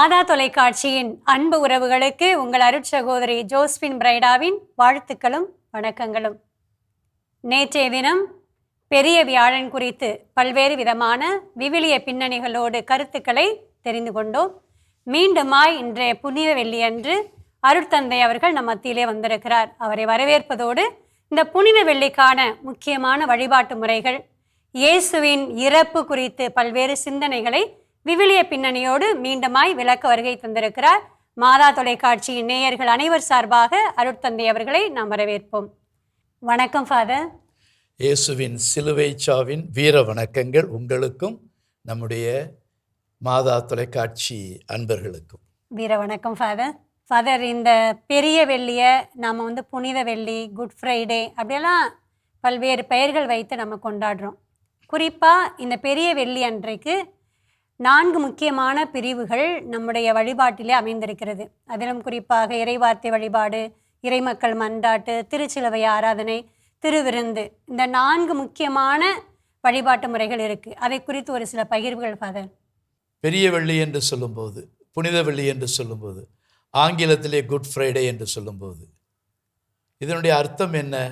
மாதா தொலைக்காட்சியின் அன்பு உறவுகளுக்கு உங்கள் அருட்சகோதரி ஜோஸ்பின் பிரைடாவின் வாழ்த்துக்களும் வணக்கங்களும். நேற்றைய தினம் பெரிய வியாழன் குறித்து பல்வேறு விதமான விவிலிய பின்னணிகளோடு கருத்துக்களை தெரிந்து கொண்டோம். மீண்டுமாய் இன்றைய புனித வெள்ளியன்று அருட்தந்தை அவர்கள் நம் மத்தியிலே வந்திருக்கிறார். அவரை வரவேற்பதோடு இந்த புனித வெள்ளிக்கான முக்கியமான வழிபாட்டு முறைகள், இயேசுவின் இறப்பு குறித்து பல்வேறு சிந்தனைகளை விவிலிய பின்னணியோடு மீண்டுமாய் விளக்க வருகை தந்திருக்கிறார். மாதா தொலைக்காட்சியின் நேயர்கள் அனைவர் சார்பாக அருட்தந்தை அவர்களை நாம் வரவேற்போம். வணக்கம் ஃபாதர். இயேசுவின் சிலுவை சாவின் வீர வணக்கங்கள் உங்களுக்கும் நம்முடைய மாதா தொலைக்காட்சி அன்பர்களுக்கும். வீர வணக்கம் ஃபாதர். ஃபாதர், இந்த பெரிய வெள்ளியை நாம் புனித வெள்ளி, குட் ஃப்ரைடே அப்படியெல்லாம் பல்வேறு பெயர்கள் வைத்து நம்ம கொண்டாடுறோம். குறிப்பாக இந்த பெரிய வெள்ளி அன்றைக்கு 4 முக்கியமான பிரிவுகள் நம்முடைய வழிபாட்டிலே அமைந்திருக்கிறது. அதிலும் குறிப்பாக இறைவார்த்தை வழிபாடு, இறைமக்கள் மன்றாட்டு, திருச்சிலுவை ஆராதனை, திருவிருந்து, இந்த 4 முக்கியமான வழிபாட்டு முறைகள் இருக்குது. அதை குறித்து ஒரு சில பகிர்வுகள் ஃபாதர். பெரிய வெள்ளி என்று சொல்லும்போது, புனித வெள்ளி என்று சொல்லும்போது, ஆங்கிலத்திலே குட் ஃப்ரைடே என்று சொல்லும்போது இதனுடைய அர்த்தம் என்ன?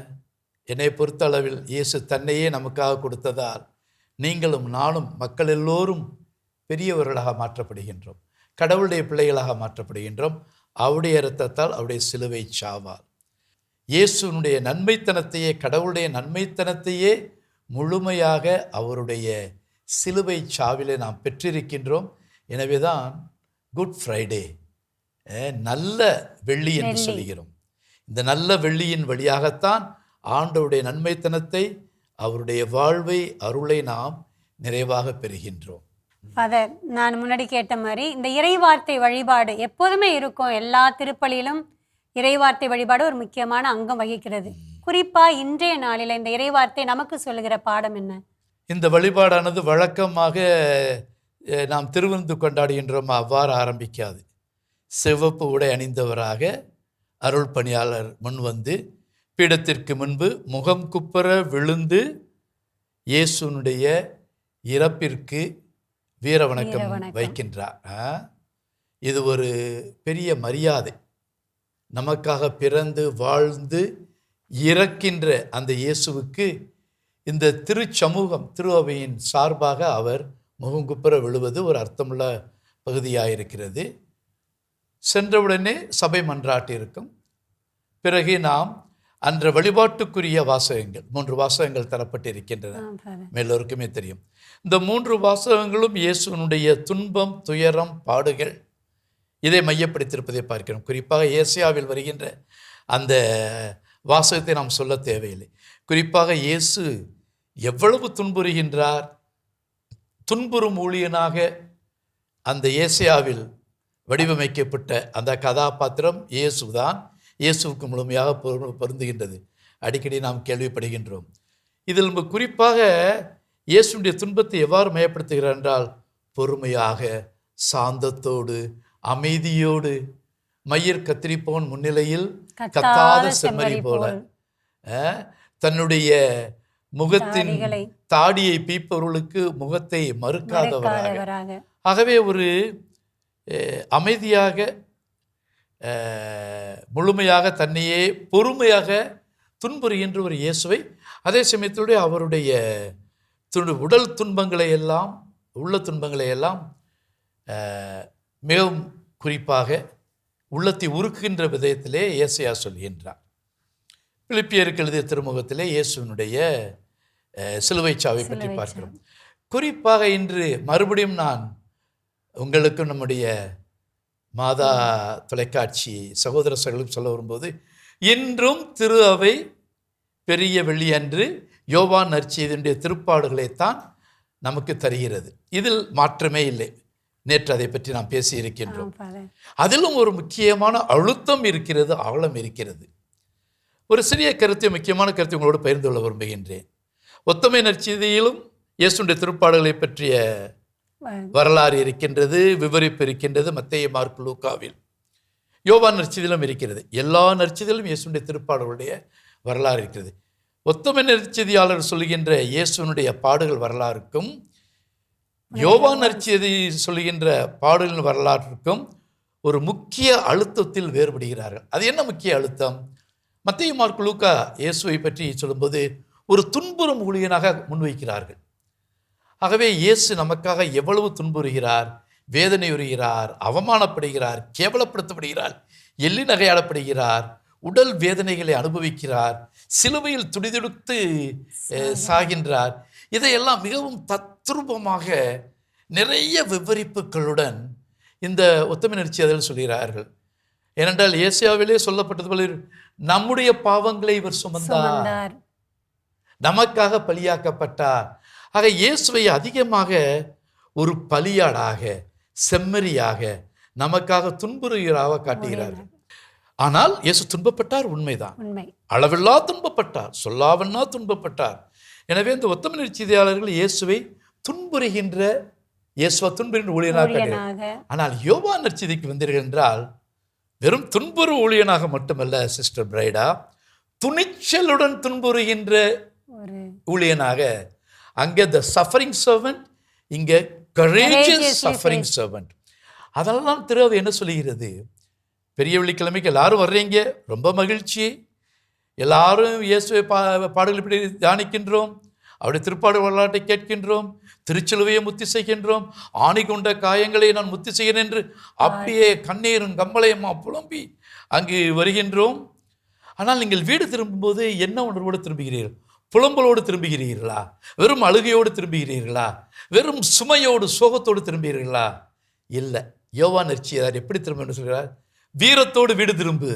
என்னை பொறுத்த அளவில் இயேசு தன்னையே நமக்காக கொடுத்ததால் நீங்களும் நானும் மக்கள் எல்லோரும் பெரியவர்களாக மாற்றப்படுகின்றோம், கடவுளுடைய பிள்ளைகளாக மாற்றப்படுகின்றோம். அவருடைய இரத்தத்தால், அவருடைய சிலுவை சாவால் இயேசுனுடைய நன்மைத்தனத்தையே, கடவுளுடைய நன்மைத்தனத்தையே முழுமையாக அவருடைய சிலுவை சாவிலே நாம் பெற்றிருக்கின்றோம். எனவே தான் குட் ஃப்ரைடே, நல்ல வெள்ளி என்று சொல்கிறோம். இந்த நல்ல வெள்ளியின் வழியாகத்தான் ஆண்டவருடைய நன்மைத்தனத்தை, அவருடைய வாழ்வை, அருளை நாம் நிறைவாக பெறுகின்றோம். ஃபாதர், நான் முன்னாடி கேட்ட மாதிரி இந்த இறைவார்த்தை வழிபாடு எப்போதுமே இருக்கும். எல்லா திருப்பலியிலும் இறைவார்த்தை வழிபாடு ஒரு முக்கியமான அங்கம் வகிக்கிறது. குறிப்பாக இன்றைய நாளில் இந்த இறைவார்த்தை நமக்கு சொல்லுகிற பாடம் என்ன? இந்த வழிபாடானது வழக்கமாக நாம் திருவிருந்து கொண்டாடுகின்றோம், அவ்வாறு ஆரம்பிக்காது. சிவப்பு உடை அணிந்தவராக அருள் பணியாளர் முன் வந்து பீடத்திற்கு முன்பு முகம் குப்புற விழுந்து இயேசுனுடைய இறப்பிற்கு வீர வணக்கம் வைக்கின்றார். இது ஒரு பெரிய மரியாதை. நமக்காக பிறந்து வாழ்ந்து இறக்கின்ற அந்த இயேசுவுக்கு இந்த திருச்சமூகம், திரு அவையின் சார்பாக அவர் முகங்குப்புற விழுவது ஒரு அர்த்தமுள்ள பகுதியாக இருக்கிறது. சென்றவுடனே சபை மன்றாட்டு இருக்கும். பிறகு நாம் அன்ற வழிபாட்டுக்குரிய வாசகங்கள், 3 வாசகங்கள் தரப்பட்டிருக்கின்றன, எல்லோருக்குமே தெரியும். இந்த 3 வாசகங்களும் இயேசுனுடைய துன்பம், துயரம், பாடுகள் இதை மையப்படுத்தியிருப்பதை பார்க்கிறோம். குறிப்பாக ஏசாயாவில் வருகின்ற அந்த வாசகத்தை நாம் சொல்ல தேவையில்லை. குறிப்பாக இயேசு எவ்வளவு துன்புறுகின்றார். துன்புறும் ஊழியனாக அந்த ஏசாயாவில் வடிவமைக்கப்பட்ட அந்த கதாபாத்திரம் இயேசுதான். இயேசுவுக்கு முழுமையாக பொருந்துகின்றது. அடிக்கடி நாம் கேள்விப்படுகின்றோம். இதில் குறிப்பாக இயேசுடைய துன்பத்தை எவ்வாறு மையப்படுத்துகிறார் என்றால், பொறுமையாக, சாந்தத்தோடு, அமைதியோடு, மயிர் கத்திரிப்போன் முன்னிலையில் கத்தாத செம்மறி போல, தன்னுடைய முகத்தின் தாடியை பீப்பவர்களுக்கு முகத்தை மறுக்காதவராக, ஆகவே ஒரு அமைதியாக, முழுமையாக, தன்னையே பொறுமையாக துன்புறுகின்ற ஒரு இயேசுவை, அதே சமயத்தோடு அவருடைய உடல் துன்பங்களை எல்லாம், உள்ள துன்பங்களை எல்லாம் மிகவும் குறிப்பாக உள்ளத்தை உருக்குகின்ற விதத்திலே ஏசாயா சொல்கின்றார். பிலிப்பியருக்கு எழுதிய திருமுகத்திலே இயேசுவினுடைய சிலுவை சாவை பற்றி பார்க்கிறோம். குறிப்பாக இன்று மறுபடியும் நான் உங்களுக்கும் நம்முடைய மாதா தொலைக்காட்சி சகோதர சகோதரர்களும் சொல்ல வரும்போது, இன்றும் திரு அவை பெரிய வெள்ளி அன்று யோவான் நற்செய்தியினுடைய திருப்பாடுகளைத்தான் நமக்கு தருகிறது. இதில் மாற்றமே இல்லை. நேற்று அதை பற்றி நாம் பேசி இருக்கின்றோம். அதிலும் ஒரு முக்கியமான அழுத்தம் இருக்கிறது, ஆழம் இருக்கிறது. ஒரு சிறிய கருத்தை, முக்கியமான கருத்தை உங்களோடு பகிர்ந்து கொள்ள விரும்புகின்றேன். ஒத்தமை நற்செய்தியிலும் இயேசுடைய திருப்பாடுகளை பற்றிய வரலாறு இருக்கின்றது, விவரிப்பு இருக்கின்றது. மத்தேயு, மார்க்கு, லூக்காவில், யோவான் நற்செய்தியிலும் இருக்கிறது. எல்லா நற்செய்தியிலும் இயேசுடைய திருப்பாடுகளுடைய வரலாறு இருக்கிறது. ஒத்தமை நற்செய்தியாளர் சொல்கின்ற இயேசுனுடைய பாடுகள் வரலாறுக்கும் யோவான் நற்செய்தி சொல்லுகின்ற பாடலின் வரலாற்றுக்கும் ஒரு முக்கிய அழுத்தத்தில் வேறுபடுகிறார்கள். அது என்ன முக்கிய அழுத்தம்? மத்தேயு, மார்க்கு, லூக்கா இயேசுவை பற்றி சொல்லும்போது ஒரு துன்புறும் ஊழியனாக முன்வைக்கிறார்கள். ஆகவே இயேசு நமக்காக எவ்வளவு துன்புறுகிறார், வேதனையுறுகிறார், அவமானப்படுகிறார், கேவலப்படுத்தப்படுகிறார், எள்ளி நகையாடப்படுகிறார், உடல் வேதனைகளை அனுபவிக்கிறார், சிலுவையில் துடிதுடித்து சாகின்றார். இதையெல்லாம் மிகவும் தத்ரூபமாக நிறைய விவரிப்புகளுடன் இந்த உத்தம நற்செய்தியில் சொல்கிறார்கள். ஏனென்றால் ஏசாயாவிலே சொல்லப்பட்டது போல நம்முடைய பாவங்களை இவர் சுமந்தார், நமக்காக பலியாக்கப்பட்டார். ஆக இயேசுவை அதிகமாக ஒரு பலியாடாக, செம்மறியாக, நமக்காக துன்புறுகிறாக காட்டுகிறார்கள். ஆனால் இயேசு துன்பப்பட்டார், உண்மைதான். அளவில்லா துன்பப்பட்டார், சொல்லாவண்ணா துன்பப்பட்டார். எனவே இந்த உத்தம நற்செய்தியாளர்கள் இயேசுவை துன்புறுகின்ற ஊழியனாக காட்டுகிறார். ஆனால் யோவான் நற்செய்திக்கு வந்தீர்கள் என்றால் வெறும் துன்புறு ஊழியனாக மட்டுமல்ல சிஸ்டர் பிரைடா, துணிச்சலுடன் துன்புறுகின்ற ஊழியனாக. அங்கே த சஃபரிங் சர்வன்ட், இங்கே கரேஜியஸ் சஃபரிங் சர்வன்ட். அதெல்லாம் திருவை என்ன சொல்லுகிறது? பெரிய வெள்ளிக்கிழமைக்கு எல்லாரும் வர்றீங்க, ரொம்ப மகிழ்ச்சி. எல்லாரும் இயேசுவை பாடல்கள் இப்படி தியானிக்கின்றோம், அவருடைய திருப்பாடு வரலாற்றை கேட்கின்றோம், திருச்சிலுவையை முத்தி செய்கின்றோம், ஆணி கொண்ட காயங்களை நான் முத்தி செய்கிறேன் என்று அப்படியே கண்ணீரும் கம்பளையுமா புலம்பி அங்கு வருகின்றோம். ஆனால் நீங்கள் வீடு திரும்பும்போது என்ன உணர்வோடு திரும்புகிறீர்கள்? புலம்பலோடு திரும்புகிறீர்களா? வெறும் அழுகையோடு திரும்புகிறீர்களா? வெறும் சுமையோடு சோகத்தோடு திரும்புகிறீர்களா? இல்லை. யோவான் நற்செய்தியாளர் எப்படி திரும்ப சொல்கிறார்? வீரத்தோடு வீடு திரும்பு,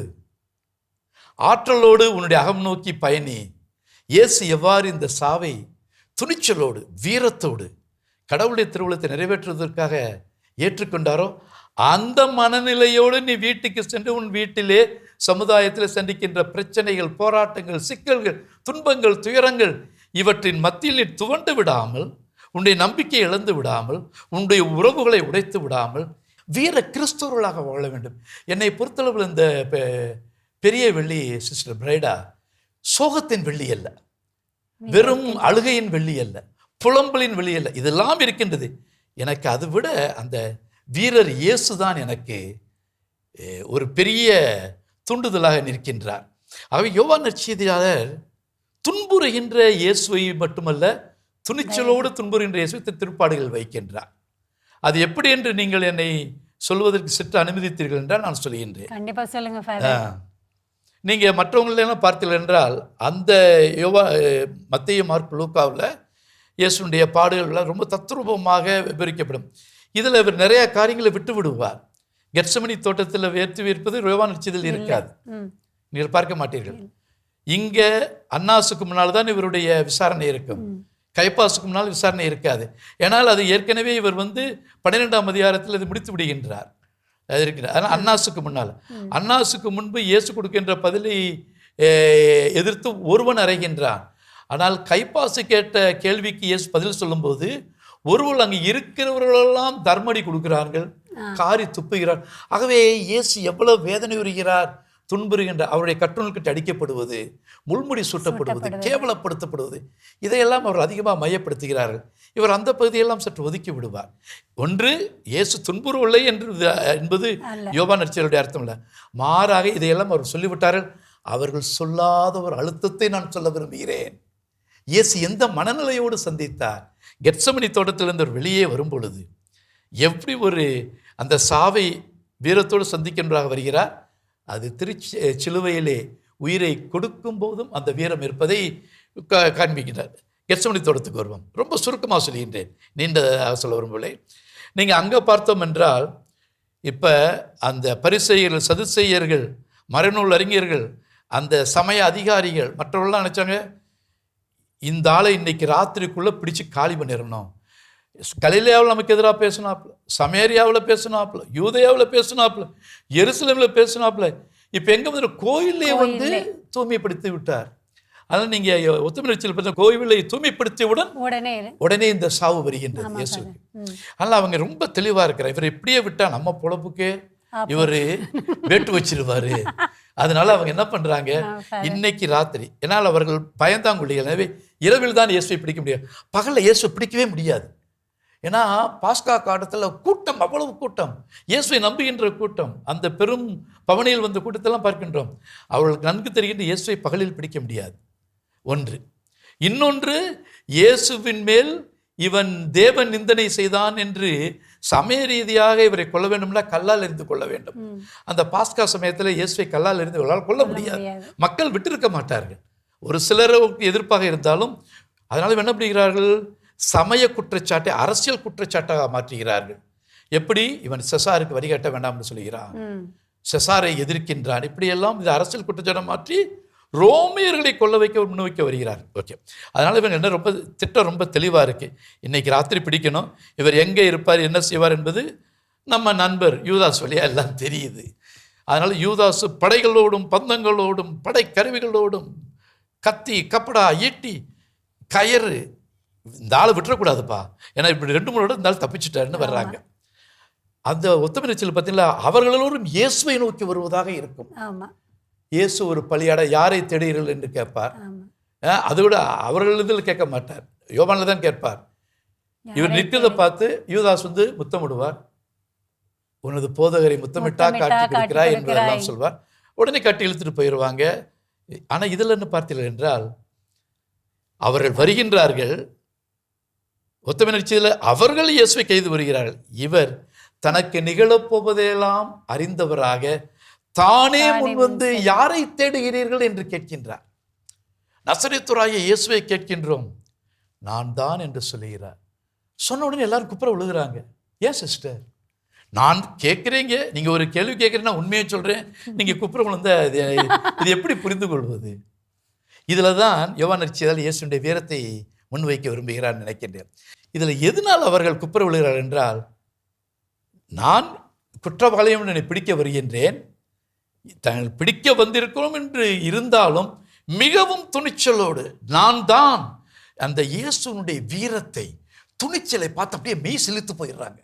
ஆற்றலோடு உன்னுடைய அகம் நோக்கி பயணி. இயேசு எவ்வாறு இந்த சாவை துணிச்சலோடு வீரத்தோடு கடவுளுடைய திருவுளத்தை நிறைவேற்றுவதற்காக ஏற்றுக்கொண்டாரோ அந்த மனநிலையோடு நீ வீட்டுக்கு சென்று உன் வீட்டிலே சமுதாயத்தில் சந்திக்கின்ற பிரச்சனைகள், போராட்டங்கள், சிக்கல்கள், துன்பங்கள், துயரங்கள் இவற்றின் மத்தியில் நீ துவண்டு விடாமல், உன்னுடைய நம்பிக்கை இழந்து விடாமல், உன்னுடைய உறவுகளை உடைத்து விடாமல் வீர கிறிஸ்தவர்களாக வாழ வேண்டும். என்னை பொறுத்தளவில் இந்த பெரிய வெள்ளி சிஸ்டர் பிரைடா சோகத்தின் வெள்ளி அல்ல, வெறும் அழுகையின் வெள்ளி அல்ல, புலம்பலின் வெள்ளி அல்ல. இதெல்லாம் இருக்கின்றது. எனக்கு அதை விட அந்த வீரர் இயேசு தான் எனக்கு ஒரு பெரிய தூண்டுதலாக நிற்கின்றார். ஆகவே யோவான் நற்செய்தியாளர் துன்புறுகின்ற இயேசுவை மட்டுமல்ல, துணிச்சலோடு துன்புறுகின்ற இயேசுவை திருப்பாடுகள் வைக்கின்றார். அது எப்படி என்று நீங்கள் என்னை சொல்வதற்கு சற்று அனுமதித்தீர்கள் என்றால் நான் சொல்கின்றேன். கண்டிப்பா சொல்லுங்க ஃபாதர். நீங்கள் மற்றவங்களெல்லாம் பார்த்தீர்கள் என்றால் அந்த மத்தேயு, மார்க்கு, லூக்காவில் இயேசுனுடைய பாடுகள் ரொம்ப தத்ரூபமாக விவரிக்கப்படும். இதில் இவர் நிறைய காரியங்களை விட்டு விடுவார். கெத்செமனி தோட்டத்தில் வேர்த்து வீர்ப்பது யோவான் நற்செய்தியில் இருக்காது, நீங்கள் பார்க்க மாட்டீர்கள். இங்கே அன்னாசுக்கு முன்னால் தான் இவருடைய விசாரணை இருக்கும், கைப்பாசுக்கு முன்னால் விசாரணை இருக்காது. ஏன்னால் அது ஏற்கனவே இவர் 12ஆம் அதிகாரத்தில் இது முடித்து விடுகின்றார். அது இருக்கிறார். ஆனால் அன்னாசுக்கு முன்பு இயேசு கொடுக்கின்ற பதிலை எதிர்த்து ஒருவன் அறைகின்றான். ஆனால் கைப்பாசு கேட்ட கேள்விக்கு இயேசு பதில் சொல்லும்போது ஒருவர் அங்கு இருக்கிறவர்களெல்லாம் தர்மடி கொடுக்கிறார்கள், காரி துப்புகிறார். ஆகவே இயேசு எவ்வளவு வேதனை உறுகிறார், துன்புறுகின்ற, அவருடைய கட்டுநூல்கிட்ட அடிக்கப்படுவது, முள்முடி சூட்டப்படுவது, கேவலப்படுத்தப்படுவது, இதையெல்லாம் அவர் அதிகமாக மையப்படுத்துகிறார்கள். இவர் அந்த பகுதியெல்லாம் சற்று ஒதுக்கி விடுவார். ஒன்று, இயேசு துன்புறவில்லை என்பது யோவான் நற்செய்தியுடைய அர்த்தம் இல்லை. மாறாக இதையெல்லாம் அவர் சொல்லிவிட்டார்கள். அவர்கள் சொல்லாத ஒரு அழுத்தத்தை நான் சொல்ல விரும்புகிறேன். இயேசு எந்த மனநிலையோடு சந்தித்தார்? கெத்செமனி தோட்டத்திலிருந்து ஒரு வெளியே வரும் பொழுது எப்படி ஒரு அந்த சாவை வீரத்தோடு சந்திக்கின்றாக வருகிறார். அது சிலுவையிலே உயிரை கொடுக்கும் போதும் அந்த வீரம் இருப்பதை காண்பிக்கிறார். கெத்செமனி தோட்டத்துக்கு வருவோம். ரொம்ப சுருக்கமாக சொல்கின்றேன், நீண்ட சொல்ல விரும்பவில்லை. நீங்கள் அங்கே பார்த்தோம் என்றால் இப்போ அந்த பரிசேயர்கள், சதுசேயர்கள், மறைநூல் அறிஞர்கள், அந்த சமய அதிகாரிகள் மற்றவர்கள்லாம் நினச்சாங்க, இந்த ஆளை இன்னைக்கு ராத்திரிக்குள்ளே பிடிச்சி காலி பண்ணிடணும். கலிலேயாவில் நமக்கு எதிராக பேசினாப்புல, சமேரியாவில் பேசினாப்புல, யூதேயாவில் பேசினாப்புல, எருசலேமில் பேசினாப்புல, இப்போ எங்கே கோயிலே தூய்மைப்படுத்தி விட்டார். அதனால் நீங்கள் உத்தம நற்செய்தியில் பார்த்தா கோவிலை தூய்மைப்படுத்தியவுடன் உடனே இந்த சாவு வருகின்றது இயேசுக்கு. அதனால் அவங்க ரொம்ப தெளிவாக இருக்கிறார். இவர் இப்படியே விட்டால் நம்ம பொழப்புக்கே இவர் வேட்டு வச்சிருவாரு. அதனால அவங்க என்ன பண்றாங்க, இன்னைக்கு ராத்திரி, என்னால் அவர்கள் பயந்தாங்குள்ளிகள். எனவே இரவில் தான் இயேசுவை பிடிக்க முடியாது, பகலில் இயேசுவை பிடிக்கவே முடியாது. ஏன்னா பாஸ்கா காலத்தில் கூட்டம், அவ்வளவு கூட்டம், இயேசுவை நம்புகின்ற கூட்டம். அந்த பெரும் பவனியில் வந்த கூட்டத்தெல்லாம் பார்க்கின்றோம். அவர்களுக்கு நன்கு தெரிகின்ற இயேசுவை பகலில் பிடிக்க முடியாது. ஒன்று. இன்னொன்று, இயேசுவின் மேல் இவன் தேவன் நிந்தனை செய்தான் என்று சமய ரீதியாக இவரை கொல்ல வேண்டும்னா கல்லால் எறிந்து கொள்ள வேண்டும். அந்த பாஸ்கா சமயத்தில் இயேசுவை கல்லால் எறிந்து கொள்ள முடியாது. மக்கள் விட்டிருக்க மாட்டார்கள். ஒரு சிலருக்கு எதிர்ப்பாக இருந்தாலும் அதனால என்ன பண்ணுகிறார்கள், சமய குற்றச்சாட்டை அரசியல் குற்றச்சாட்டாக மாற்றுகிறார்கள். எப்படி, இவன் செசாருக்கு வரிகாட்ட வேண்டாம்னு சொல்லுகிறான், செசாரை எதிர்க்கின்றான், இப்படியெல்லாம் இது அரசியல் குற்றச்சாட்டை மாற்றி ரோமியர்களை கொள்ள வைக்க முன்வைக்க வருகிறார். ஓகே, அதனால் இவங்க என்ன ரொம்ப திட்டம் ரொம்ப தெளிவாக இருக்குது. இன்றைக்கி ராத்திரி பிடிக்கணும், இவர் எங்கே இருப்பார், என்ன செய்வார் என்பது நம்ம நண்பர் யூதாஸ் வழியாக எல்லாம் தெரியுது. அதனால் யூதாசு படைகளோடும் பந்தங்களோடும் படை கருவிகளோடும் கத்தி, கப்படா, ஈட்டி, கயறு, இந்த ஆளை விட்டுறக்கூடாதுப்பா, ஏன்னா இப்படி 2-3 இந்த ஆள் தப்பிச்சுட்டாருன்னு வர்றாங்க. அந்த உத்தம நெரிசல் பார்த்தீங்களா, அவர்களோடும் இயேசுவை நோக்கி வருவதாக இருக்கும். இயேசு ஒரு பலியாட யாரை தேடுகிறீர்கள் என்று கேட்பார். அதை விட அவர்களிடத்தில் கேட்க மாட்டார், யோவானில் தான் கேட்பார். இவர் நிற்கிறத பார்த்து யூதாஸ் வந்து முத்தமிடுவார். உனது போதகரை முத்தமிட்டா காட்டி கொடுக்கிறாய் என்பதெல்லாம் சொல்வார். உடனே கட்டி இழுத்துட்டு போயிடுவாங்க. ஆனால் இதில் என்ன பார்த்தீர்கள் என்றால், அவர்கள் வருகின்றார்கள், உத்தம நெரிசலில் அவர்கள் இயேசுவை கைது வருகிறார்கள். இவர் தனக்கு நிகழப்போவதையெல்லாம் அறிந்தவராக தானே முன்வந்து யாரை தேடுகிறீர்கள் என்று கேட்கின்றார். நசரேத்துராகிய இயேசுவை கேட்கின்றோம், நான் தான் என்று சொல்லுகிறார். சொன்ன உடனே எல்லாரும் குப்புற விழுகிறாங்க. ஏன் சிஸ்டர், நான் கேட்குறீங்க, நீங்கள் ஒரு கேள்வி கேட்குறீங்கன்னா உண்மையை சொல்கிறேன், நீங்கள் குப்புற விழுந்த இது எப்படி புரிந்து கொள்வது? இதில் தான் யோவான் நற்செய்தியாளர் இயேசுடைய வீரத்தை முன்வைக்க விரும்புகிறார் நினைக்கின்றேன். இதில் எதனால் அவர்கள் குப்புற விழுகிறார் என்றால், நான் குற்றவாளியும் என்னை பிடிக்க வருகின்றேன், தாங்கள் பிடிக்க வந்திருக்கிறோம் என்று இருந்தாலும் மிகவும் துணிச்சலோடு நான் தான் அந்த இயேசுனுடைய வீரத்தை, துணிச்சலை பார்த்து அப்படியே மெய் சிலித்து போயிடுறாங்க.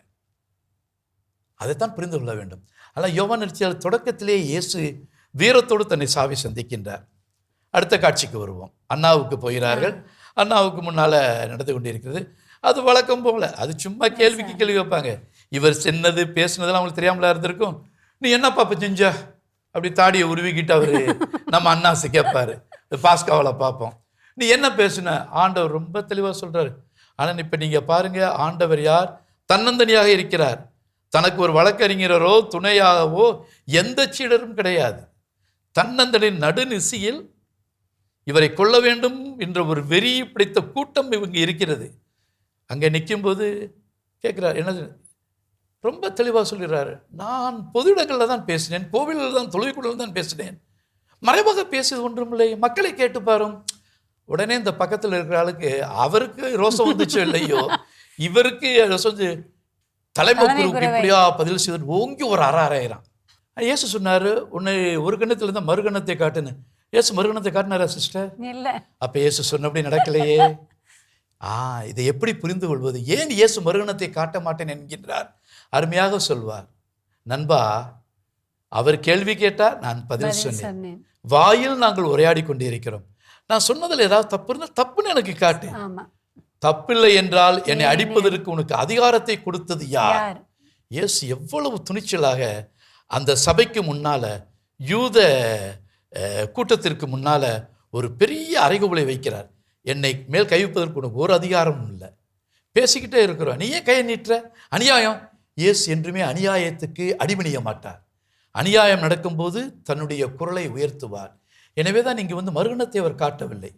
அதைத்தான் புரிந்து கொள்ள வேண்டும். ஆனால் யோவான் நற்செய்தியாளர் தொடக்கத்திலே இயேசு வீரத்தோடு தன்னை சாவி சந்திக்கின்றார். அடுத்த காட்சிக்கு வருவோம். அண்ணாவுக்கு போகிறார்கள். அண்ணாவுக்கு முன்னால் நடந்து கொண்டிருக்கிறது. அது வழக்கம் போல, அது சும்மா கேள்விக்கு கேள்வி வைப்பாங்க. இவர் சென்னது பேசுனதெல்லாம் அவங்களுக்கு தெரியாமலா இருந்திருக்கும். நீ என்ன பாப்பா செஞ்ச, அப்படி தாடியை உருவிக்கிட்டு அவர் நம்ம அண்ணாசு கேட்பாரு. பாஸ்காவில் பார்ப்போம், நீ என்ன பேசுன, ஆண்டவர் ரொம்ப தெளிவாக சொல்கிறார். ஆனால் இப்போ நீங்கள் பாருங்கள், ஆண்டவர் யார், தன்னந்தனியாக இருக்கிறார். தனக்கு ஒரு வழக்கறிஞரோ துணையாகவோ எந்த சீடரும் கிடையாது. தன்னந்தனின் நடுநிசியில் இவரை கொள்ள வேண்டும் என்ற ஒரு வெறி பிடித்த கூட்டம் இவங்க இருக்கிறது. அங்கே நிற்கும்போது கேட்குறார், என்னது, ரொம்ப தெளிவாக சொல்கிறாரு, நான் பொது இடங்களில் தான் பேசினேன், கோவிலில் தான், தொழுகைக்கூடலில் தான் பேசினேன், மறைவாக பேசியது ஒன்றுமில்லை, மக்களை கேட்டு பாரும். உடனே இந்த பக்கத்தில் இருக்கிற ஆளுக்கு அவருக்கு ரோசம் வந்துச்சோ இல்லையோ, இவருக்கு ரோசம் வந்து தலைமைக்குருக்கு இப்படியா பதில் செய்து ஓங்கி ஒரு அறாயிரம். இயேசு சொன்னார், உன்னை ஒரு கண்ணத்தில் இருந்தால் மறுகணத்தை காட்டுன்னு. இயேசு மறுகணத்தை காட்டினாரா சிஸ்டர்? இல்லை. அப்போ இயேசு சொன்னபடி நடக்கலையே. இதை எப்படி புரிந்து கொள்வது? ஏன் இயேசு மறுகணத்தை காட்ட மாட்டேன் என்கின்றார்? அருமையாக சொல்வார், நண்பா, அவர் கேள்வி கேட்டார், நான் பதில் சொன்னேன். வாயில் நாங்கள் உரையாடி கொண்டு இருக்கிறோம். நான் சொன்னதில் ஏதாவது தப்பு இருந்தால் தப்புன்னு எனக்கு காட்டு. தப்பில்லை என்றால் என்னை அடிப்பதற்கு உனக்கு அதிகாரத்தை கொடுத்தது யார்? இயேசு எவ்வளவு துணிச்சலாக அந்த சபைக்கு முன்னால, யூத கூட்டத்திற்கு முன்னால ஒரு பெரிய அறைகூவலை வைக்கிறார். என்னை மேல் கை வைப்பதற்கு உனக்கு ஒரு அதிகாரமும் இல்லை. பேசிக்கிட்டே இருக்கிறோம், நீ ஏன் கையை நீட்டுற? அநியாயம். இயேசு என்றுமே அநியாயத்துக்கு அடிபணிய மாட்டார். அநியாயம் நடக்கும்போது தன்னுடைய குரலை உயர்த்துவார். எனவே தான் இங்கே வந்து மறுகணத்தை அவர் காட்டவில்லை.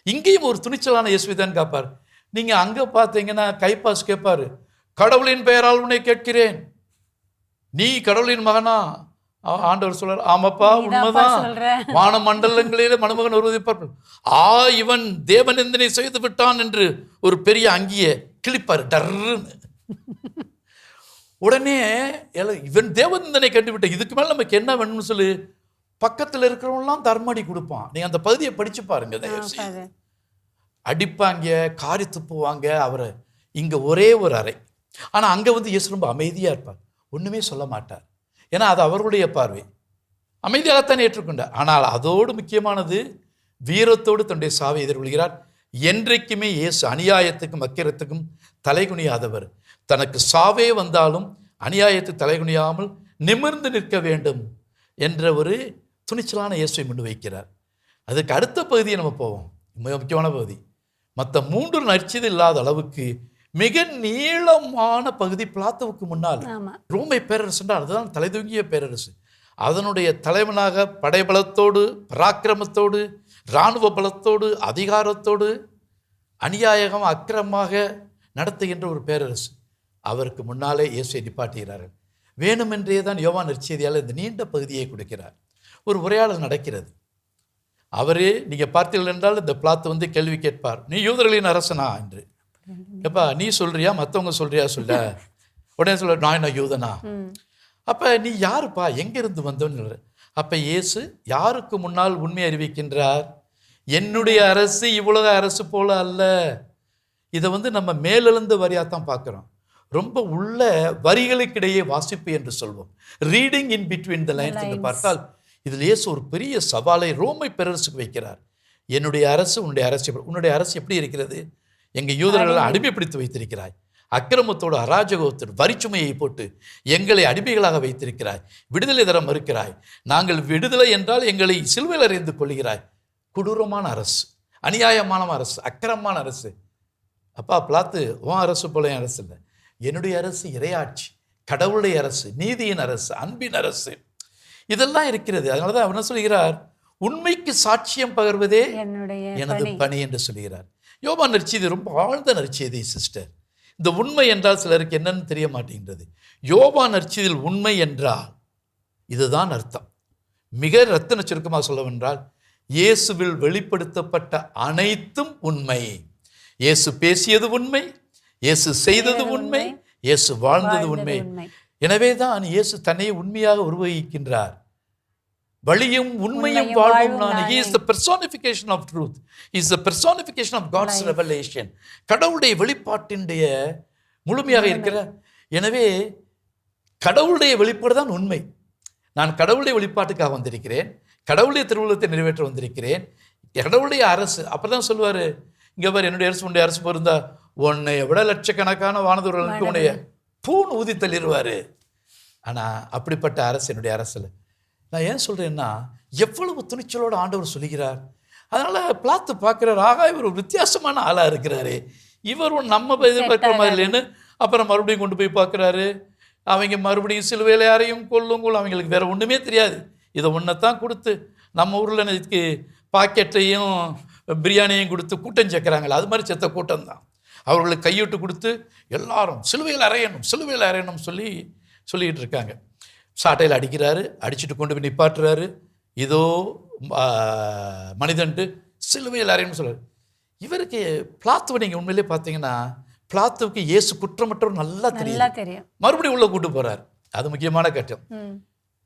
இங்கேயும் ஒரு துணிச்சலான இயேசுவை தான் காப்பார். நீங்கள் அங்கே பார்த்தீங்கன்னா கைப்பாஸ் கேட்பார், கடவுளின் பெயரால் உன்னை கேட்கிறேன், நீ கடவுளின் மகனா? ஆண்டவர் சொல்றார், ஆமாப்பா உண்மைதான், வான மண்டலங்களிலே மணமகன் வருவதை இவன் தேவநிந்தனை செய்து விட்டான் என்று ஒரு பெரிய அங்கிய கிழிப்பார் டர்ன்னு. உடனே இவன் தேவநிந்தனை கண்டுவிட்ட, இதுக்கு மேலே நமக்கு என்ன வேணும்னு சொல்லி பக்கத்தில் இருக்கிறவங்களாம் தர்மடி கொடுப்பான். நீங்கள் அந்த பகுதியை படித்து பாருங்க, தயவுசெய்து. அடிப்பாங்க, காரி துப்புவாங்க அவரை. இங்கே ஒரே ஒரு அறை, ஆனால் அங்கே வந்து இயேசு ரொம்ப அமைதியாக இருப்பார், ஒன்றுமே சொல்ல மாட்டார். ஏன்னா அது அவர்களுடைய பார்வை, அமைதியாகத்தான் ஏற்றுக்கொண்டார். ஆனால் அதோடு முக்கியமானது, வீரத்தோடு தன்னுடைய சாவை எதிர்கொள்கிறார். என்றைக்குமே இயேசு அநியாயத்துக்கும் அக்கிரத்துக்கும் தலைகுனியாதவர். தனக்கு சாவே வந்தாலும் அநியாயத்தை தலைகுனியாமல் நிமிர்ந்து நிற்க வேண்டும் என்ற ஒரு துணிச்சலான இயேசுவை முன்வைக்கிறார். அதுக்கு அடுத்த பகுதியை நம்ம போவோம். மிக முக்கியமான பகுதி. மற்ற 3 நற்செய்தி இல்லாத அளவுக்கு மிக நீளமான பகுதி பிலாத்துவுக்கு முன்னால். ரோமை பேரரசு என்றால் அதுதான் தலைதூங்கிய பேரரசு. அதனுடைய தலைவனாக படைபலத்தோடு, பராக்கிரமத்தோடு, இராணுவ பலத்தோடு, அதிகாரத்தோடு அநியாயகம் அக்கிரமமாக நடத்துகின்ற ஒரு பேரரசு. அவருக்கு முன்னாலே இயேசுவை நிப்பாட்டுகிறார்கள். வேணுமென்றே தான் யோவான் நற்செய்தியால் இந்த நீண்ட பகுதியை கொடுக்கிறார். ஒரு உரையாடல் நடக்கிறது. அவரே நீங்கள் பார்த்தீர்கள் என்றால் இந்த பிலாத்து கேள்வி கேட்பார், நீ யூதர்களின் அரசனா என்று. எப்பா நீ சொல்றியா மற்றவங்க சொல்றியா சொல்ல. உடனே சொல்ல, நான் யூதனா. அப்போ நீ யாருப்பா, எங்கிருந்து வந்தோன்னு. அப்போ இயேசு யாருக்கு முன்னால் உண்மை அறிவிக்கின்றார்? என்னுடைய அரசு இவ்வளவு அரசு போல அல்ல. இதை நம்ம மேலெழுந்த வரியாத்தான் பார்க்குறோம். ரொம்ப உள்ள வரிகளுக்கிடையே வாசிப்பு என்று சொல்வோம். Reading in between the lines என்று பார்த்தால் இதில் இயேசு ஒரு பெரிய சவாலை ரோமை பேரரசுக்கு வைக்கிறார். என்னுடைய அரசு உன்னுடைய அரசு எப்படி இருக்கிறது? எங்கள் யூதர்களை அடிமைப்படுத்தி வைத்திருக்கிறாய். அக்கிரமத்தோடு அராஜகத்தோடு வரிச்சுமையை போட்டு எங்களை அடிமைகளாக வைத்திருக்கிறாய். விடுதலை தர மறுக்கிறாய். நாங்கள் விடுதலை என்றால் எங்களை சிலுவையில் அறைந்து கொள்கிறாய். கொடூரமான அரசு, அநியாயமான அரசு, அக்கிரமமான அரசு. அப்பா பிலாத்து, உன் அரசு போல என் அரசு இல்லை. என்னுடைய அரசு இறையாட்சி, கடவுளுடைய அரசு, நீதியின் அரசு, அன்பின் அரசு, இதெல்லாம் இருக்கிறது. அதனால தான் அவர் என்ன சொல்கிறார்? உண்மைக்கு சாட்சியம் பகர்வதே எனது பணி என்று சொல்கிறார். யோவான் நற்செய்தி ரொம்ப ஆழ்ந்த நற்செய்தி சிஸ்டர். இந்த உண்மை என்றால் சிலருக்கு என்னன்னு தெரிய மாட்டேங்கிறது. யோவான் நற்செய்தியில் உண்மை என்றால் இதுதான் அர்த்தம். மிக ரத்தின சுருக்கமாக சொல்லவென்றால், இயேசுவில் வெளிப்படுத்தப்பட்ட அனைத்தும் உண்மை. இயேசு பேசியது உண்மை, இயேசு செய்தது உண்மை, இயேசு வாழ்ந்தது உண்மை. எனவே தான் இயேசு தன்னை உண்மையாக உருவகிக்கின்றார். வழியும் உண்மையும் வாழ்வும் நான். He is the personification of truth. He is the personification of God's revelation. கடவுளுடைய வெளிப்பாட்டினுடைய முழுமையாக இருக்கிறார். எனவே கடவுளுடைய வெளிப்பாடு தான் உண்மை. நான் கடவுளுடைய வெளிப்பாட்டுக்காக வந்திருக்கிறேன், கடவுளுடைய திருவுள்ளத்தை நிறைவேற்ற வந்திருக்கிறேன், கடவுளுடைய அரசு. அப்பதான் சொல்லுவார், இங்கே பார் என்னுடைய அரசு உன்னுடைய அரசு போயிருந்தா உன்னை விட லட்சக்கணக்கான வானதூர்களுக்கு உன்னைய பூன் ஊதி தள்ளிடுவார். ஆனால் அப்படிப்பட்ட அரசு என்னுடைய அரசில். நான் ஏன் சொல்கிறேன்னா, எவ்வளவு துணிச்சலோடு ஆண்டவர் சொல்லுகிறார். அதனால் பிலாத்து பார்க்குறார், ஆகா இவர் ஒரு வித்தியாசமான ஆளாக இருக்கிறாரு, இவர் நம்ம எதிர்பார்க்குற மாதிரி இல்லைன்னு. அப்புறம் மறுபடியும் கொண்டு போய் பார்க்குறாரு. அவங்க மறுபடியும் சிலுவையில் யாரையும் கொள்ளும். அவங்களுக்கு வேறு ஒன்றுமே தெரியாது. இதை ஒன்றைத்தான் கொடுத்து நம்ம ஊரில் இதுக்கு பாக்கெட்டையும் பிரியாணியும் கொடுத்து கூட்டம் சேர்க்குறாங்களே, அது மாதிரி செத்த கூட்டம் தான். அவர்களுக்கு கையிட்டு கொடுத்து எல்லாரும் சிலுவையில் அறையணும் சொல்லிக்கிட்டு இருக்காங்க. சாட்டையில் அடிக்கிறாரு, அடிச்சுட்டு கொண்டு போய் நிப்பாட்டுறாரு. இதோ மனிதன்ட்டு சிலுவையில் அறையணும்னு சொல்கிறார். இவருக்கு பிலாத்துவை நீங்கள் உண்மையிலே பார்த்தீங்கன்னா, பிலாத்துவுக்கு இயேசு குற்றமற்றவர் நல்லா தெரியும். மறுபடியும் உள்ள கூட்டு போகிறார். அது முக்கியமான கட்டம்.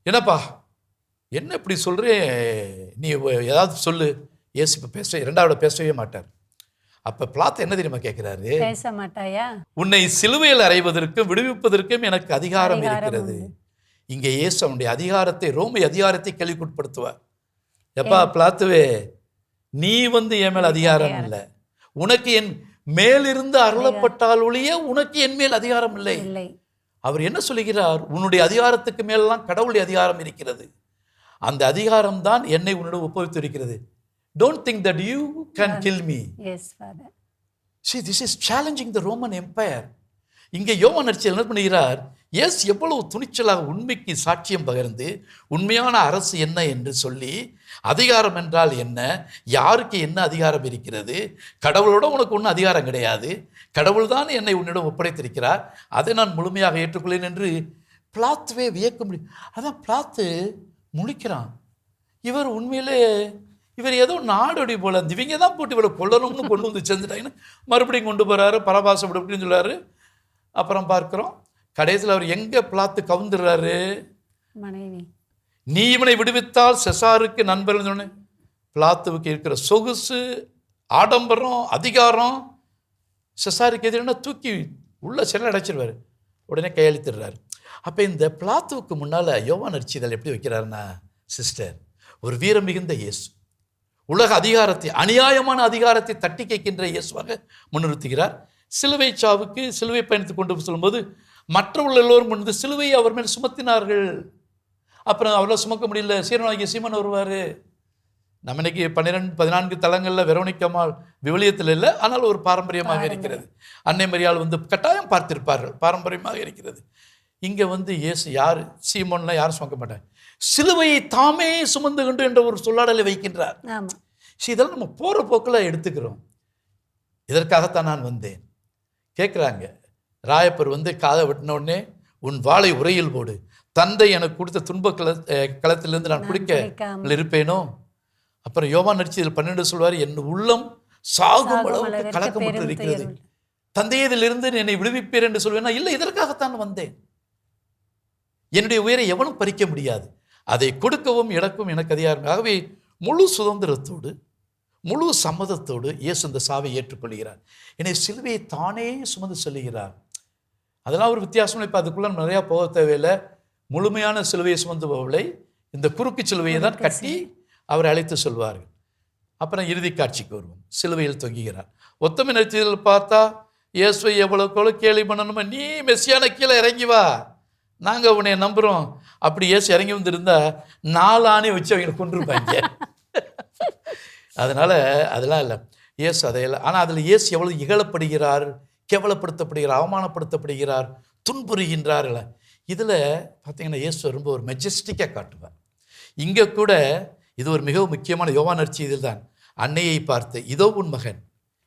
என்னப்பா என்ன இப்படி சொல்கிறேன், நீ ஏதாவது சொல்லு. இயேசு இப்போ இரண்டாவது பேசவே மாட்டார். அப்போ பிலாத்து என்ன தெரியுமா கேட்குறாரு? பேச மாட்டாயா? உன்னை சிலுவையில் அறைவதற்கும் விடுவிப்பதற்கும் எனக்கு அதிகாரம் இருக்கிறது. இங்கே இயேசு அவனுடைய அதிகாரத்தை, ரோமை அதிகாரத்தை கேள்விக்குட்படுத்துவார். எப்பா பிலாத்துவே, நீ என் மேல் அதிகாரம் இல்லை. உனக்கு என் மேலிருந்து அருளப்பட்டால் ஒழிய உனக்கு என் மேல் அதிகாரம் இல்லை. அவர் என்ன சொல்லுகிறார்? உன்னுடைய அதிகாரத்துக்கு மேலெல்லாம் கடவுளுடைய அதிகாரம் இருக்கிறது. அந்த அதிகாரம் தான் என்னை உன்னிடம் ஒப்புவித்து இருக்கிறது. Don't think that you can kill me. Yes, Father. See, this is challenging the Roman Empire. இங்கே யோவான் நற்செய்தியில் என்ன பண்ணுகிறார்? எஸ் எவ்வளவு துணிச்சலாக உண்மைக்கு சாட்சியம் பகிர்ந்து உண்மையான அரசு என்ன என்று சொல்லி, அதிகாரம் என்றால் என்ன, யாருக்கு என்ன அதிகாரம் இருக்கிறது, கடவுளோட உனக்கு ஒன்றும் அதிகாரம் கிடையாது, கடவுள் தான் என்னை உன்னிடம் ஒப்படைத்திருக்கிறார், அதை நான் முழுமையாக ஏற்றுக்கொள்ளேன் என்று பிலாத்துவே வியக்க முடியும். அதான் பிலாத்து முழிக்கிறான். இவர் உண்மையிலே ஏதோ நாடோடி போல, இவங்க தான் போட்டு இவரை கொல்லணும்னு கொண்டு வந்து சேர்ந்துட்டாங்கன்னு மறுபடியும் கொண்டு போகிறாரு. பரபாசம் அப்படின்னு சொல்கிறாரு. அப்புறம் பார்க்குறோம் கடைசியில் அவர் எங்கே பிலாத்து கவுந்துடுறாரு? மனைவி, நீ இவனை விடுவித்தால் செசாருக்கு நண்பர் சொன்ன. பிலாத்துவுக்கு இருக்கிற சொகுசு, ஆடம்பரம், அதிகாரம் செசாருக்கு எதிரான தூக்கி உள்ள சில அடைச்சிருவார். உடனே கையெழுத்திடுறாரு. அப்போ இந்த பிலாத்துவுக்கு முன்னால் யோவான் நற்செய்தியில் எப்படி வைக்கிறாருன்னா சிஸ்டர், ஒரு வீரம் மிகுந்த இயேசு, உலக அதிகாரத்தை, அநியாயமான அதிகாரத்தை தட்டி கேட்கின்ற இயேசுவாக முன்னிறுத்துகிறார். சிலுவை சாவுக்கு சிலுவை பயணித்து கொண்டு சொல்லும்போது மற்றவர்கள் எல்லோரும் வந்து சிலுவையை அவர் மேல் சுமத்தினார்கள். அப்புறம் அவரால் சுமக்க முடியல, சீரனாகிய சீமன் வருவார். நம்ம இன்னைக்கு 14 தலங்களில் வெரோனிக்கம்மாள் விவிலியத்தில் இல்லை, ஆனால் ஒரு பாரம்பரியமாக இருக்கிறது. அன்னை மரியாள் வந்து கட்டாயம் பார்த்திருப்பார்கள், பாரம்பரியமாக இருக்கிறது. இங்கே வந்து இயேசு யார், சீமோன்லாம் யாரும் சுமக்க மாட்டாங்க, சிலுவையை தாமே சுமந்து கொண்டு என்ற ஒரு சொல்லாடலை வைக்கின்றார். இதெல்லாம் நம்ம போகிற போக்கில் எடுத்துக்கிறோம். இதற்காகத்தான் நான் வந்தேன் கேட்குறாங்க. ராயப்பர் வந்து காதை வெட்டின உடனே உன் வாளை உரையில் போடு, தந்தை எனக்கு கொடுத்த துன்ப களத்திலிருந்து நான் குடிக்க இருப்பேனோ. அப்புறம் யோவான் நற்செய்தியில் 12 சொல்வார், என் உள்ளம் சாகும் அளவுக்கு கலக்கப்பட்டு இருக்கிறது, தந்தையே இதிலிருந்து என்னை விடுவிப்பீர் என்று சொல்வேன். இல்லை, இதற்காகத்தான் வந்தேன். என்னுடைய உயிரை எவனும் பறிக்க முடியாது, அதை கொடுக்கவும் இழக்கவும் எனக்கு அதிகாரம். ஆகவே முழு சுதந்திரத்தோடு முழு சம்மதத்தோடு இயேசு இந்த சாவை ஏற்றுக்கொள்கிறார். என்னை சிலுவையை தானே சுமந்து சொல்லுகிறார். அதெல்லாம் ஒரு வித்தியாசம். இப்போ அதுக்குள்ள நிறையா போக தேவையில்லை. முழுமையான சிலுவையை சுமந்து போவலை இந்த குறுக்கு சிலுவையை தான் கட்டி அவரை அழைத்து சொல்வார்கள். அப்புறம் இறுதி காட்சிக்கு வருவோம். சிலுவையில் தொங்குகிறார். ஒத்தமை நற்செய்தியில் பார்த்தா இயேசுவை எவ்வளோக்கெவ்வளோ கேலி பண்ணணுமோ, நீ மெஸ்ஸியான கீழே இறங்கி வா, நாங்கள் உன்னை நம்புகிறோம். அப்படி இயேசு இறங்கி வந்திருந்தா 4 ஆணை வச்சு அவங்களை கொண்டிருப்பாங்க. அதனால் அதெல்லாம் இல்லை, இயேசு அதையெல்லாம். ஆனால் அதில் இயேசு எவ்வளோ இகழப்படுகிறார், கேவலப்படுத்தப்படுகிறார், அவமானப்படுத்தப்படுகிறார், துன்புறுகின்றார்கள். இதில் பார்த்தீங்கன்னா இயேசு ரொம்ப ஒரு மெஜஸ்டிக்காக காட்டுவார். இங்கே கூட இது ஒரு மிகவும் முக்கியமான யோவான் நற்செய்தியில் தான் அன்னையை பார்த்து இதோ உன் மகன்,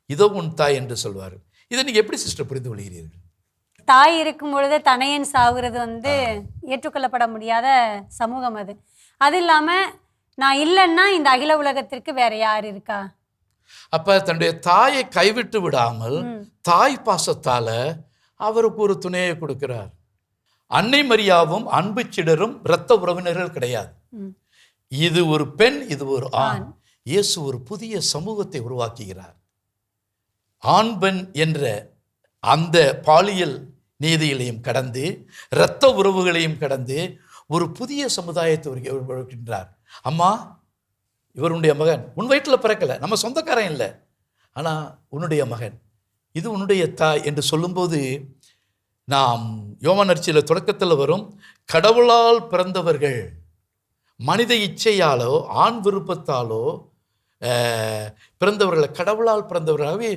இதோ உன் தாய் என்று சொல்வார். இதை நீங்கள் எப்படி சிஸ்டர் புரிந்து கொள்கிறீர்கள்? தாய் இருக்கும் பொழுது தனையன் சாகுறது வந்து ஏற்றுக்கொள்ளப்பட முடியாத சமூகம் அது. அது இல்லாமல் நான் இல்லைன்னா இந்த அகில உலகத்திற்கு வேற யார் இருக்கா? அப்போ தன்னுடைய தாயை கைவிட்டு விடாமல் தாய் பாசத்தால் அவருக்கு ஒரு துணையை கொடுக்கிறார். அன்னை மரியாவும் அன்பு சிடரும் இரத்த உறவினர்கள் கிடையாது. இது ஒரு பெண், இது ஒரு ஆண். இயேசு ஒரு புதிய சமூகத்தை உருவாக்குகிறார். ஆண் பெண் என்ற அந்த பாலியல் நீதிகளையும் கடந்து இரத்த உறவுகளையும் கடந்து ஒரு புதிய சமுதாயத்தை உருவாக்குகின்றார். அம்மா, இவருடைய மகன் உன் வயிற்றில் பிறக்கலை, நம்ம சொந்தக்காரன் இல்லை, ஆனால் உன்னுடைய மகன், இது உன்னுடைய தாய் என்று சொல்லும்போது நாம் யோவான் நற்செய்தியில் தொடக்கத்தில் வரும், கடவுளால் பிறந்தவர்கள் மனித இச்சையாலோ ஆண் விருப்பத்தாலோ பிறந்தவர்களை கடவுளால் பிறந்தவர்களாகவே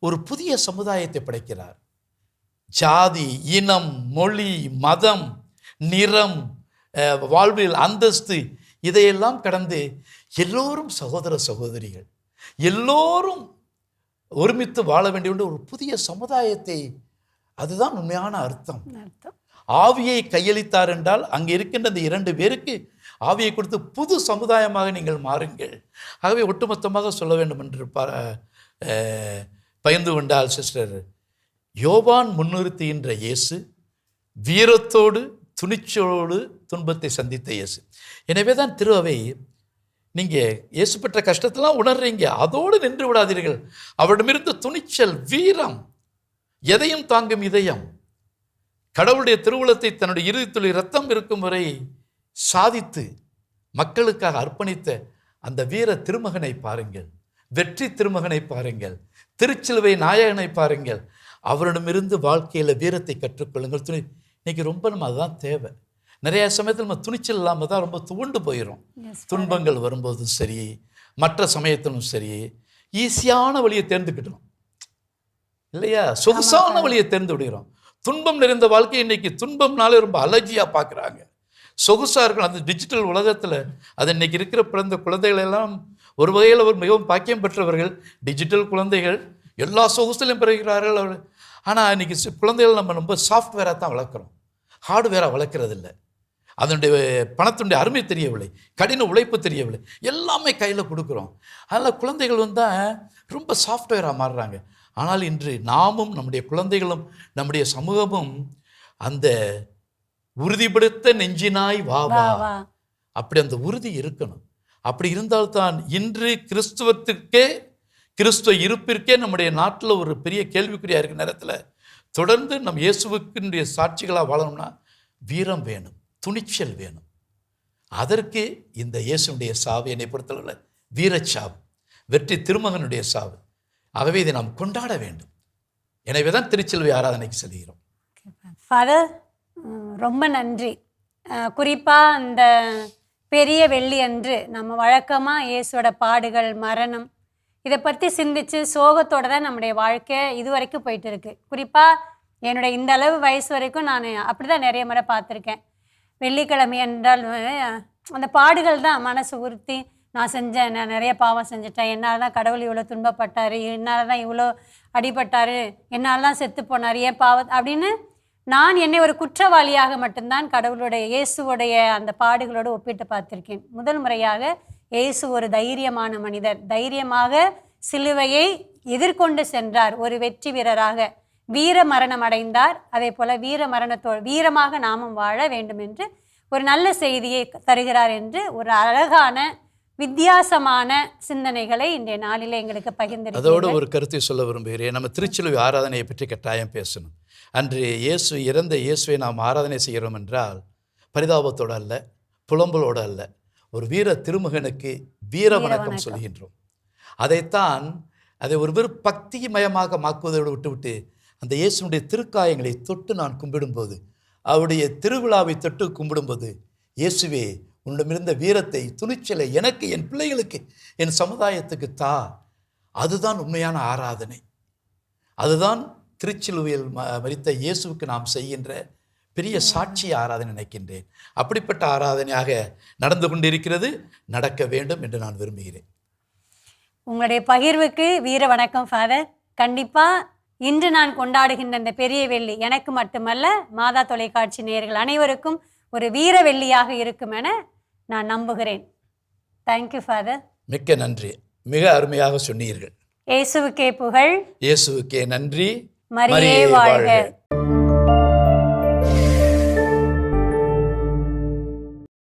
ஒரு புதிய சமுதாயத்தை படைக்கிறார். ஜாதி, இனம், மொழி, மதம், நிறம், வாழ்வில் அந்தஸ்து இதையெல்லாம் கடந்து எல்லோரும் சகோதர சகோதரிகள், எல்லோரும் ஒருமித்து வாழ வேண்டிய ஒரு புதிய சமுதாயத்தை, அதுதான் உண்மையான அர்த்தம். ஆவியை கையளித்தார் என்றால் அங்கே இருக்கின்ற அந்த 2 பேருக்கு ஆவியை கொடுத்து புது சமுதாயமாக நீங்கள் மாறுங்கள். ஆகவே ஒட்டுமொத்தமாக சொல்ல வேண்டும் என்று பயந்து கொண்டால் சிஸ்டர், யோவான் முன்னிறுத்துகின்ற இயேசு வீரத்தோடு துணிச்சலோடு துன்பத்தை சந்தித்த இயேசு. எனவே தான் திரு அவை, நீங்கள் இயேசு பெற்ற கஷ்டத்தெல்லாம் உணர்றீங்க, அதோடு நின்று விடாதீர்கள். அவரிடமிருந்த துணிச்சல், வீரம், எதையும் தாங்கும் இதயம், கடவுளுடைய திருவுளத்தை தன்னுடைய இறுதித்துளி இரத்தம் இருக்கும் வரை சாதித்து மக்களுக்காக அர்ப்பணித்த அந்த வீர திருமகனை பாருங்கள், வெற்றி திருமகனை பாருங்கள், திருச்சிலுவை நாயகனை பாருங்கள். அவரிடமிருந்து வாழ்க்கையில் வீரத்தை கற்றுக்கொள்ளுங்கள். இன்னைக்கு ரொம்ப நம்ம அதுதான் தேவை. நிறைய சமயத்தில் நம்ம துணிச்சல் இல்லாமல் தான் ரொம்ப துவண்டு போயிடும். துன்பங்கள் வரும்போதும் சரி, மற்ற சமயத்திலும் சரி, ஈஸியான வழியை தேர்ந்துக்கிட்டோம் இல்லையா, சொகுசான வழியை தேர்ந்து விடுகிறோம். துன்பம் நிறைந்த வாழ்க்கை இன்னைக்கு துன்பம்னாலே ரொம்ப அலர்ஜியாக பார்க்குறாங்க, சொகுசாக இருக்கணும். அந்த டிஜிட்டல் உலகத்தில் அது இன்னைக்கு இருக்கிற பிறந்த குழந்தைகளெல்லாம் ஒரு வகையில் அவர் மிகவும் பாக்கியம் பெற்றவர்கள். டிஜிட்டல் குழந்தைகள் எல்லா சொகுசிலையும் பெறுகிறார்கள். ஆனால் இன்றைக்கி குழந்தைகள் நம்ம ரொம்ப சாஃப்ட்வேராக தான் வளர்க்குறோம், ஹார்ட்வேராக வளர்க்குறதில்ல. அதனுடைய பணத்தினுடைய அருமை தெரியவில்லை, கடின உழைப்பு தெரியவில்லை, எல்லாமே கையில் கொடுக்குறோம். அதனால் குழந்தைகள் வந்தால் ரொம்ப சாஃப்ட்வேராக மாறுறாங்க. ஆனால் இன்று நாமும் நம்முடைய குழந்தைகளும் நம்முடைய சமூகமும் அந்த உறுதிப்படுத்த நெஞ்சினாய் வா வா, அப்படி அந்த உறுதி இருக்கணும். அப்படி இருந்தால்தான் இன்று கிறிஸ்துவ இருப்பிற்கே நம்முடைய நாட்டில் ஒரு பெரிய கேள்விக்குறியாக இருக்கிற நேரத்தில் தொடர்ந்து நம் இயேசுவுக்கினுடைய சாட்சிகளாக வாழணும்னா வீரம் வேணும், துணிச்சல் வேணும். அதற்கு இந்த இயேசுனுடைய சாவு என்னை பொறுத்தளவில் வீரச்சாவு, வெற்றி திருமகனுடைய சாவு. ஆகவே இதை நாம் கொண்டாட வேண்டும். எனவே தான் திருச்சிலுவை ஆராதனைக்கு செல்கிறோம். ஃபாதர், ரொம்ப நன்றி. குறிப்பாக அந்த பெரிய வெள்ளி அன்று நம்ம வழக்கமாக இயேசுவோட பாடுகள், மரணம் இதை பற்றி சிந்தித்து சோகத்தோடு தான் நம்முடைய வாழ்க்கை இது வரைக்கும் போயிட்டு இருக்கு. குறிப்பாக என்னுடைய இந்த அளவு வயசு வரைக்கும் நான் அப்படி தான் நிறைய முறை பார்த்துருக்கேன். வெள்ளிக்கிழமை என்றால் அந்த பாடுகள் தான் மனசு உறுத்தி, நான் நிறைய பாவம் செஞ்சுட்டேன், என்னால் தான் கடவுள் இவ்வளோ துன்பப்பட்டார், என்னால் தான் இவ்வளோ அடிபட்டார், என்னால் தான் செத்து போனார், ஏன் அப்படின்னு நான் என்னை ஒரு குற்றவாளியாக மட்டும்தான் கடவுளுடைய இயேசுவோடைய அந்த பாடுகளோடு ஒப்பிட்டு பார்த்திருக்கேன். முதல் முறையாக இயேசு ஒரு தைரியமான மனிதர், தைரியமாக சிலுவையை எதிர்கொண்டு சென்றார். ஒரு வெற்றி வீரராக வீர மரணம் அடைந்தார். அதே போல வீரமாக நாமும் வாழ வேண்டும் என்று ஒரு நல்ல செய்தியை தருகிறார் என்று ஒரு அழகான வித்தியாசமான சிந்தனைகளை இன்றைய நாளிலே எங்களுக்கு பகிர்ந்து. அதோடு ஒரு கருத்தை சொல்ல விரும்புகிறேன். நம்ம திருச்சிலுவை ஆராதனையை பற்றி கட்டாயம் பேசணும். அன்று இறந்த இயேசுவை நாம் ஆராதனை செய்கிறோம் என்றால் பரிதாபத்தோடு அல்ல, புலம்பலோடு அல்ல, ஒரு வீர திருமகனுக்கு வீர வணக்கம் சொல்கின்றோம். அதைத்தான் அதை ஒரு பக்திமயமாக மாக்குவதோடு விட்டுவிட்டு அந்த இயேசுனுடைய திருக்காயங்களை தொட்டு நான் கும்பிடும்போது, அவருடைய திருவிழாவை தொட்டு கும்பிடும்போது, இயேசுவே உன்னிடமிருந்த வீரத்தை, துணிச்சலை எனக்கு, என் பிள்ளைகளுக்கு, என் சமுதாயத்துக்கு தா. அதுதான் உண்மையான ஆராதனை. அதுதான் திருச்சிலுவையில் மரித்த இயேசுவுக்கு நாம் செய்கின்ற பெரிய சாட்சி ஆராதனை நினைக்கின்றேன். அப்படிப்பட்ட ஆராதனையாக நடந்து கொண்டிருக்கிறது, நடக்க வேண்டும் என்று நான் விரும்புகிறேன். உங்களுடைய பகிர்வுக்கு வீர வணக்கம் ஃபாதர். கண்டிப்பாக இன்று நான் கொண்டாடுகின்ற இந்த பெரிய வெள்ளி எனக்கு மட்டுமல்ல, மாதா தொலைக்காட்சி நேயர்கள் அனைவருக்கும் ஒரு வீர வெள்ளியாக இருக்கும் என நான் நம்புகிறேன். Thank you father. மிக்க நன்றி. மிக அருமையாக சொன்னீர்கள். இயேசுவுக்கே புகழ். இயேசுவுக்கே நன்றி. மரியே வாழ்க.